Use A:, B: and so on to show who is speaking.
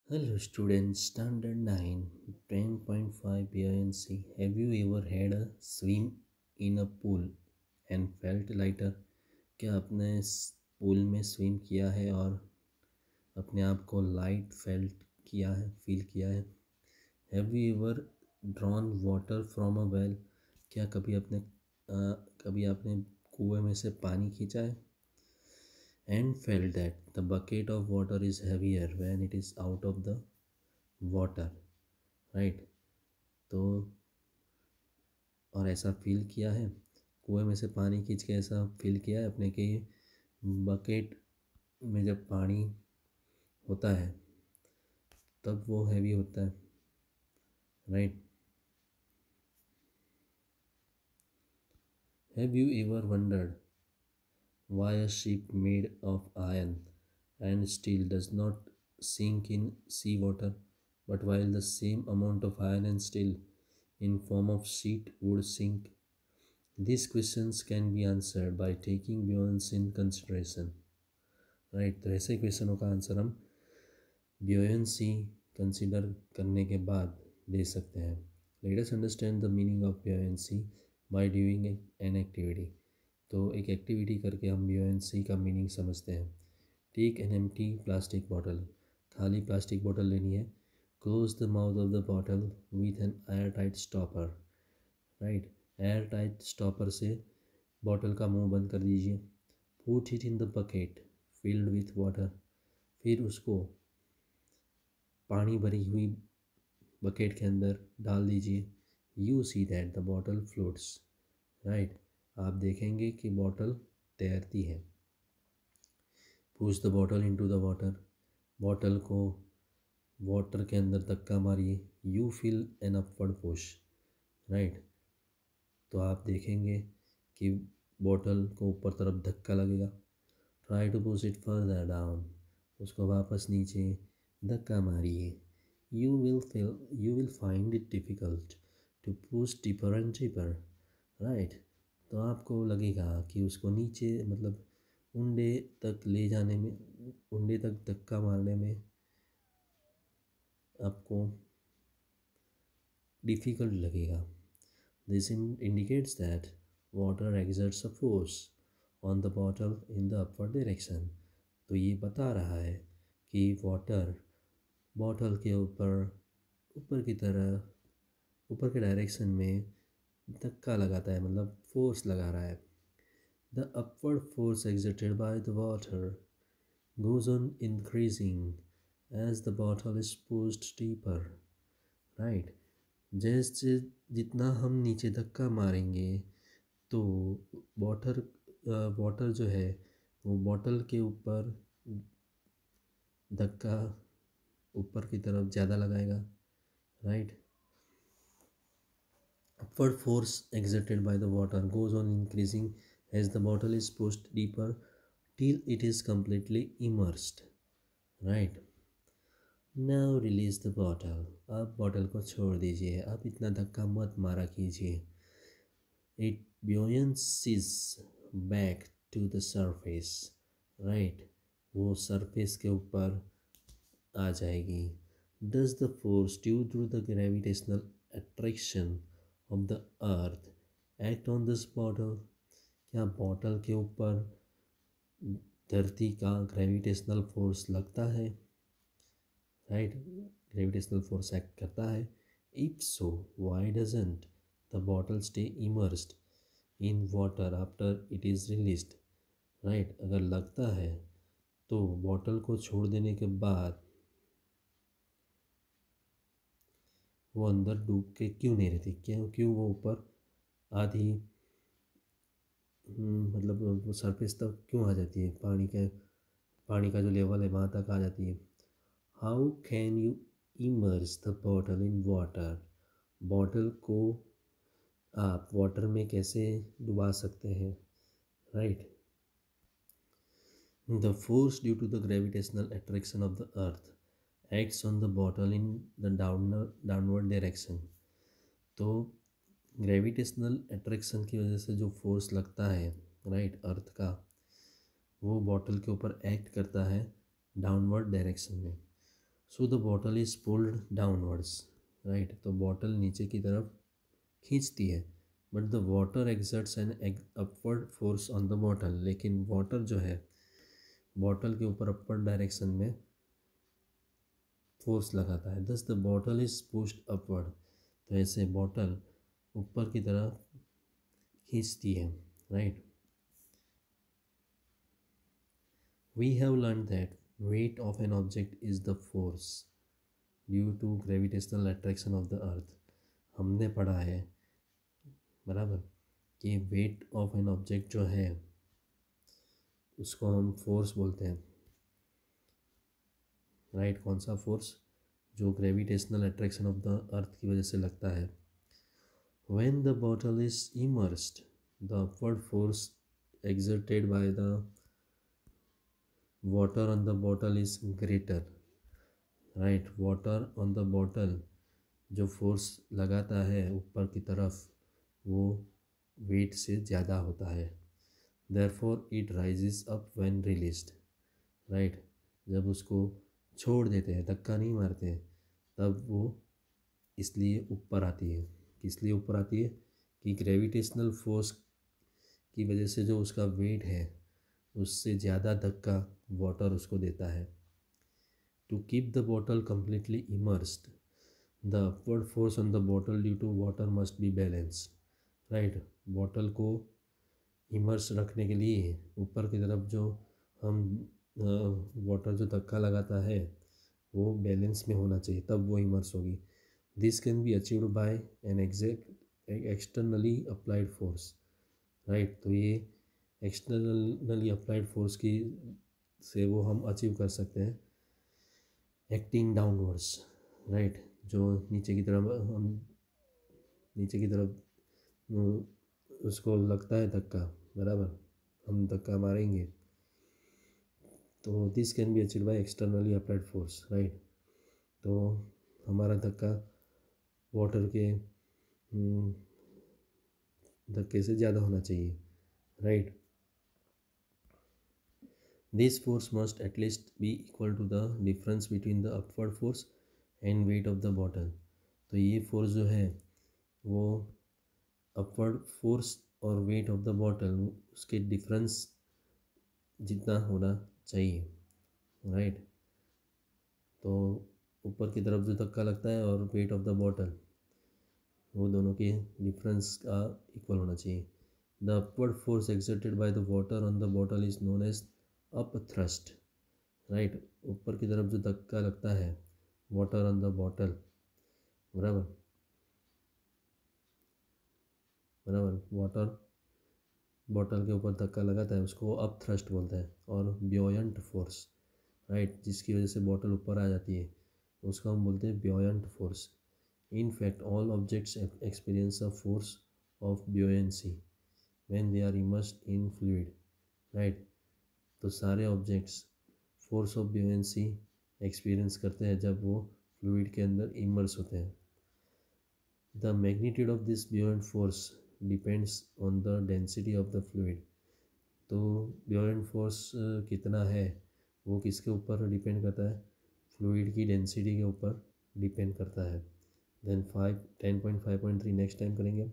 A: Hello students, standard 9, 10.5 BINC. Have you ever had a swim in a pool and felt lighter? क्या आपने इस pool में swim किया है और अपने आप को लाइट फील किया है? Have you ever drawn water from a well? क्या कभी आपने कुएं में से पानी खींचा है? And felt that the bucket of water is heavier when it is out of the water, right? तो और ऐसा फील किया है, कुएं में से पानी खींच के ऐसा फील किया है अपने कि बकेट में जब पानी होता है तब वो हैवी होता है, right? Have you ever wondered why a ship made of iron and steel does not sink in sea water, but while the same amount of iron and steel in form of sheet would sink? These questions can be answered by taking buoyancy in consideration, right? तो ऐसे क्वेश्चनों का answer हम buoyancy consider करने के बाद दे सकते हैं. Let us understand the meaning of buoyancy by doing an activity. तो एक एक्टिविटी करके हम buoyancy का मीनिंग समझते हैं. Take an empty plastic bottle. खाली प्लास्टिक बॉटल लेनी है. Close the mouth of the bottle with an air tight stopper, right? Air tight stopper से बॉटल का मुंह बंद कर दीजिए. Put it in the bucket filled with water. फिर उसको पानी भरी हुई बकेट के अंदर डाल दीजिए. You see that the bottle floats, right? आप देखेंगे कि बॉटल तैरती है. Push the bottle into the water. Bottle को वाटर के अंदर धक्का मारिए. You feel an upward push, right? तो आप देखेंगे कि बॉटल को ऊपर तरफ धक्का लगेगा. Try to push it further down. उसको वापस नीचे धक्का मारिए. You will find it difficult to push deeper and deeper, right? तो आपको लगेगा कि उसको नीचे मतलब उंडे तक ले जाने में, उंडे तक धक्का मारने में आपको डिफ़िकल्ट लगेगा. This indicates that water exerts a force on the bottle in the upward direction. तो ये बता रहा है कि वाटर बॉटल के ऊपर की तरह ऊपर के डायरेक्शन में धक्का लगाता है, मतलब फोर्स लगा रहा है. The upward force exerted by the water goes on increasing as the bottle is pushed deeper, right? जैसे जितना हम नीचे धक्का मारेंगे तो वाटर वाटर जो है वो बॉटल के ऊपर धक्का ऊपर की तरफ ज़्यादा लगाएगा, right? Upward force exerted by the water goes on increasing as the bottle is pushed deeper till it is completely immersed, right? Now release the bottle. अब बॉटल को छोड़ दीजिए. अब इतना धक्का मत मारा कीजिए. It buoyancies back to the surface, right? वो सरफेस के ऊपर आ जाएगी. Does the force due to the gravitational attraction of the earth act on this bottle? क्या बॉटल के ऊपर धरती का ग्रेविटेशनल फोर्स लगता है, राइट? ग्रेविटेशनल फोर्स एक्ट करता है. If so why doesn't the bottle stay immersed in water after it is released, right? अगर लगता है तो बॉटल को छोड़ देने के बाद वो अंदर डूब के क्यों नहीं रहती? क्यों वो ऊपर आधी मतलब वो सरफेस तक क्यों आ जाती है? पानी का जो लेवल है वहाँ तक आ जाती है. How can you immerse the bottle in water? Bottle को आप वाटर में कैसे डुबा सकते हैं, right? The force due to the gravitational attraction of the earth acts on the bottle in the downward direction. तो ग्रेविटेशनल अट्रैक्शन की वजह से जो फोर्स लगता है, राइट, अर्थ का, वो बॉटल के ऊपर एक्ट करता है डाउनवर्ड डायरेक्शन में. So the bottle is pulled downwards, right. तो बॉटल नीचे की तरफ खींचती है, but the water exerts an upward force on the bottle, लेकिन वाटर जो है बॉटल के ऊपर अपर डायरेक्शन में फोर्स लगाता है। Thus the bottle is pushed upward, तो ऐसे बॉटल ऊपर की तरफ खींचती है, right. We have learn that weight of an object is the force due to gravitational attraction of the earth. हमने पढ़ा है, बराबर, कि वेट ऑफ एन ऑब्जेक्ट जो है उसको हम फोर्स बोलते हैं, राइट। कौन सा फोर्स? जो ग्रेविटेशनल अट्रैक्शन ऑफ द अर्थ की वजह से लगता है। When the bottle is immersed, the upward force exerted by the water on the bottle is greater, right। water on the bottle जो फोर्स लगाता है ऊपर की तरफ वो वेट से ज़्यादा होता है। therefore it rises up when released, right. जब उसको छोड़ देते हैं, धक्का नहीं मारते हैं, तब वो इसलिए ऊपर आती है। किस लिए ऊपर आती है? कि ग्रेविटेशनल फोर्स की वजह से जो उसका वेट है उससे ज़्यादा धक्का वाटर उसको देता है। To keep the bottle completely immersed, the upward force on the bottle due to water must be balanced, right. Bottle को इमर्स रखने के लिए ऊपर की तरफ जो हम वाटर जो धक्का लगाता है वो बैलेंस में होना चाहिए, तब वो इमर्स होगी। This can be achieved by an externally applied force, right. तो ये एक्सटर्नली अप्लाइड फोर्स की से वो हम अचीव कर सकते हैं, एक्टिंग डाउनवर्ड्स, राइट। जो नीचे की तरफ हम नीचे की तरफ उसको लगता है धक्का, बराबर, हम धक्का मारेंगे तो this can be achieved bye externally applied force, right. तो हमारा धक्का वाटर के धक्के से ज़्यादा होना चाहिए, right. This force must at least be equal to the difference between the upward force and weight of the bottle. तो ये फोर्स जो है वो अपवर्ड फोर्स और वेट ऑफ द बॉटल उसके डिफरेंस जितना होना चाहिए, राइट। तो ऊपर की तरफ जो धक्का लगता है और वेट ऑफ द बॉटल वो दोनों के डिफरेंस का इक्वल होना चाहिए। The upward force exerted by the water on the bottle is known as upthrust, right. ऊपर की तरफ जो धक्का लगता है वाटर ऑन द बॉटल, बराबर बराबर, वाटर बॉटल के ऊपर धक्का लगाता है उसको अप थ्रस्ट बोलते हैं। और ब्योयंट फोर्स, राइट, जिसकी वजह से बॉटल ऊपर आ जाती है उसको हम बोलते हैं buoyant force. In fact all objects experience a force of buoyancy when they are immersed in fluid, right. तो सारे objects force of buoyancy experience करते हैं जब वो फ्लूइड के अंदर इमर्स होते हैं। The magnitude of this buoyant force depends on the density of the fluid. तो ब्योयंट फोर्स कितना है वो किसके ऊपर डिपेंड करता है? फ्लूइड की डेंसिटी के ऊपर डिपेंड करता है। देन 10.5.3 नेक्स्ट टाइम करेंगे।